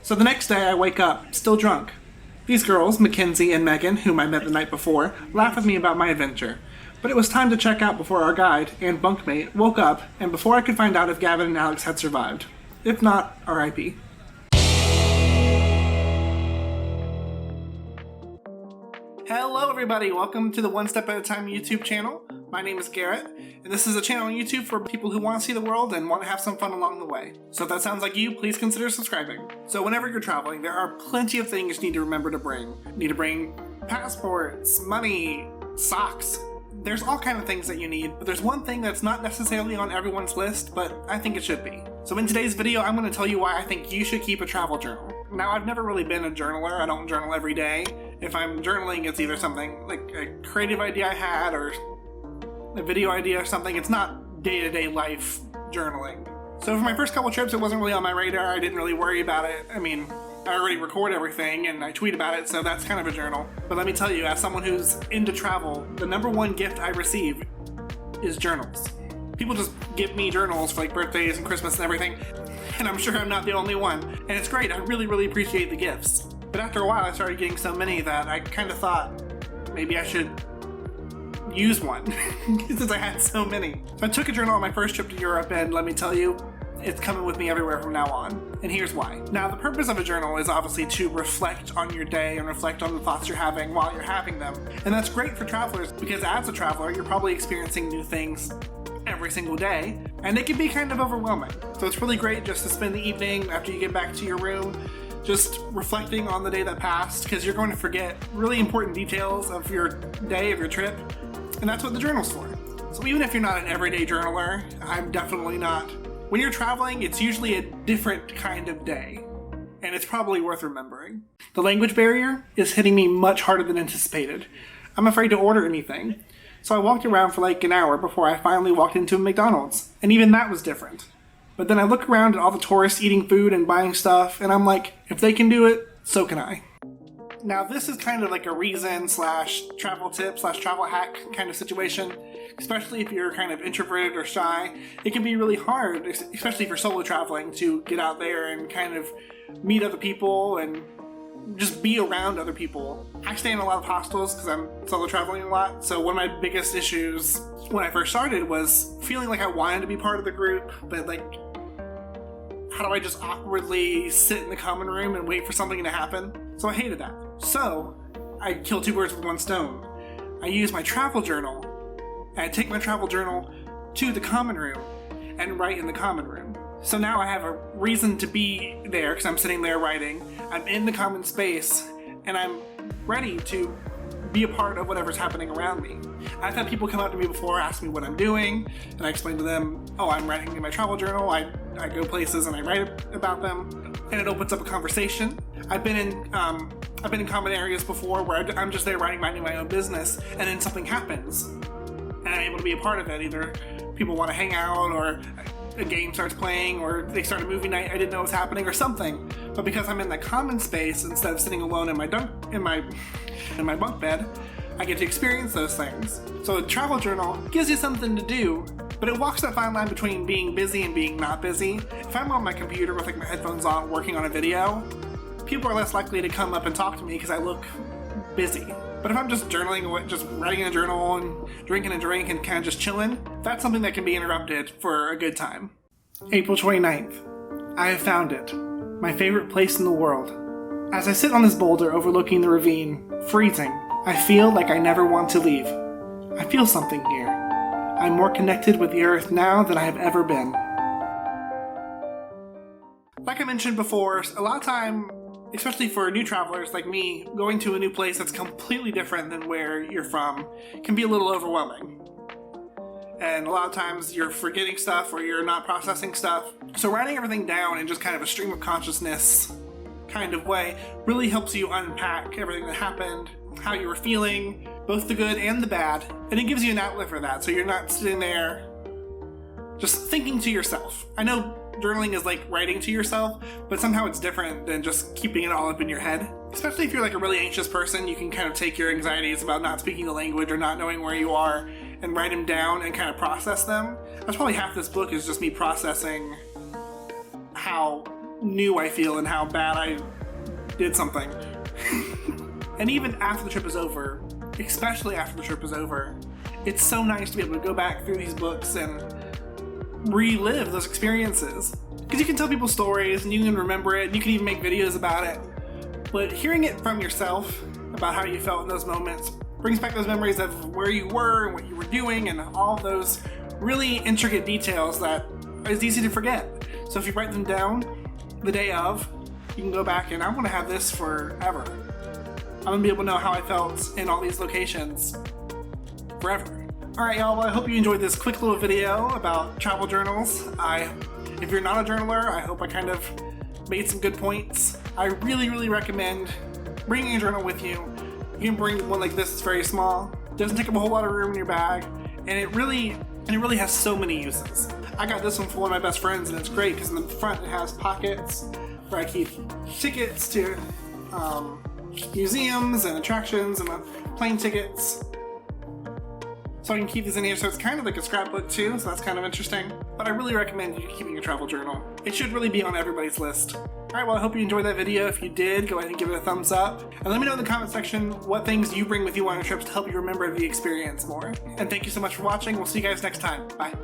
So the next day I wake up, still drunk. These girls, Mackenzie and Megan, whom I met the night before, laugh at me about my adventure. But it was time to check out before our guide and bunkmate woke up, and before I could find out if Gavin and Alex had survived. If not, RIP. Hello everybody, welcome to the One Step at a Time YouTube channel. My name is Garrett, and this is a channel on YouTube for people who want to see the world and want to have some fun along the way. So if that sounds like you, please consider subscribing. So whenever you're traveling, there are plenty of things you need to remember to bring. You need to bring passports, money, socks. There's all kinds of things that you need, but there's one thing that's not necessarily on everyone's list, but I think it should be. So in today's video, I'm going to tell you why I think you should keep a travel journal. Now, I've never really been a journaler. I don't journal every day. If I'm journaling, it's either something like a creative idea I had or a video idea or something. It's not day-to-day life journaling. So for my first couple trips, it wasn't really on my radar. I didn't really worry about it. I mean, I already record everything and I tweet about it, so that's kind of a journal. But let me tell you, as someone who's into travel, the number one gift I receive is journals. People just give me journals for like birthdays and Christmas and everything, and I'm sure I'm not the only one. And it's great, I really, really appreciate the gifts. But after a while, I started getting so many that I kind of thought maybe I should use one, since I had so many. So I took a journal on my first trip to Europe, and let me tell you, it's coming with me everywhere from now on. And here's why. Now, the purpose of a journal is obviously to reflect on your day and reflect on the thoughts you're having while you're having them. And that's great for travelers because as a traveler, you're probably experiencing new things every single day, and it can be kind of overwhelming. So it's really great just to spend the evening after you get back to your room just reflecting on the day that passed, because you're going to forget really important details of your day, of your trip, and that's what the journal's for. So even if you're not an everyday journaler, I'm definitely not. When you're traveling, it's usually a different kind of day, and it's probably worth remembering. The language barrier is hitting me much harder than anticipated. I'm afraid to order anything. So I walked around for like an hour before I finally walked into a McDonald's, and even that was different. But then I look around at all the tourists eating food and buying stuff, and I'm like, if they can do it, so can I. Now this is kind of like a reason / travel tip / travel hack kind of situation, especially if you're kind of introverted or shy. It can be really hard, especially for solo traveling, to get out there and kind of meet other people and just be around other people. I stay in a lot of hostels because I'm solo traveling a lot, so one of my biggest issues when I first started was feeling like I wanted to be part of the group, but like, how do I just awkwardly sit in the common room and wait for something to happen? So I hated that. So I killed two birds with one stone. I use my travel journal, and I take my travel journal to the common room and write in the common room. So now I have a reason to be there because I'm sitting there writing. I'm in the common space, and I'm ready to be a part of whatever's happening around me. I've had people come up to me before, ask me what I'm doing, and I explain to them, oh, I'm writing in my travel journal, I go places and I write about them, and it opens up a conversation. I've been in common areas before where I'm just there minding my own business, and then something happens, and I'm able to be a part of it. Either people want to hang out, or a game starts playing, or they start a movie night I didn't know was happening, or something. But because I'm in the common space instead of sitting alone in my bunk bed, I get to experience those things. So a travel journal gives you something to do, but it walks that fine line between being busy and being not busy. If I'm on my computer with like my headphones on working on a video, people are less likely to come up and talk to me because I look busy. But if I'm just journaling, just writing in a journal and drinking a drink and kind of just chilling, that's something that can be interrupted for a good time. April 29th. I have found it. My favorite place in the world. As I sit on this boulder overlooking the ravine, freezing, I feel like I never want to leave. I feel something here. I'm more connected with the earth now than I have ever been. Like I mentioned before, a lot of time, especially for new travelers like me, going to a new place that's completely different than where you're from can be a little overwhelming. And a lot of times you're forgetting stuff or you're not processing stuff. So writing everything down in just kind of a stream of consciousness kind of way really helps you unpack everything that happened, how you were feeling, both the good and the bad, and it gives you an outlet for that, so you're not sitting there just thinking to yourself. I know journaling is like writing to yourself, but somehow it's different than just keeping it all up in your head. Especially if you're like a really anxious person, you can kind of take your anxieties about not speaking the language or not knowing where you are and write them down and kind of process them. That's probably half this book, is just me processing how new I feel and how bad I did something. And even after the trip is over, especially after the trip is over, it's so nice to be able to go back through these books and relive those experiences. Because you can tell people stories and you can remember it and you can even make videos about it. But hearing it from yourself about how you felt in those moments brings back those memories of where you were and what you were doing and all those really intricate details that is easy to forget. So if you write them down the day of, you can go back and I want to have this forever. I'm going to be able to know how I felt in all these locations forever. Alright y'all, well I hope you enjoyed this quick little video about travel journals. If you're not a journaler, I hope I kind of made some good points. I really recommend bringing a journal with you. You can bring one like this, it's very small. It doesn't take up a whole lot of room in your bag, and it really has so many uses. I got this one for one of my best friends, and it's great because in the front it has pockets where I keep tickets to museums and attractions and plane tickets. So I can keep these in here, so it's kind of like a scrapbook too, so that's kind of interesting. But I really recommend you keeping a travel journal. It should really be on everybody's list. Alright, well I hope you enjoyed that video. If you did, go ahead and give it a thumbs up. And let me know in the comment section what things you bring with you on your trips to help you remember the experience more. And thank you so much for watching. We'll see you guys next time. Bye.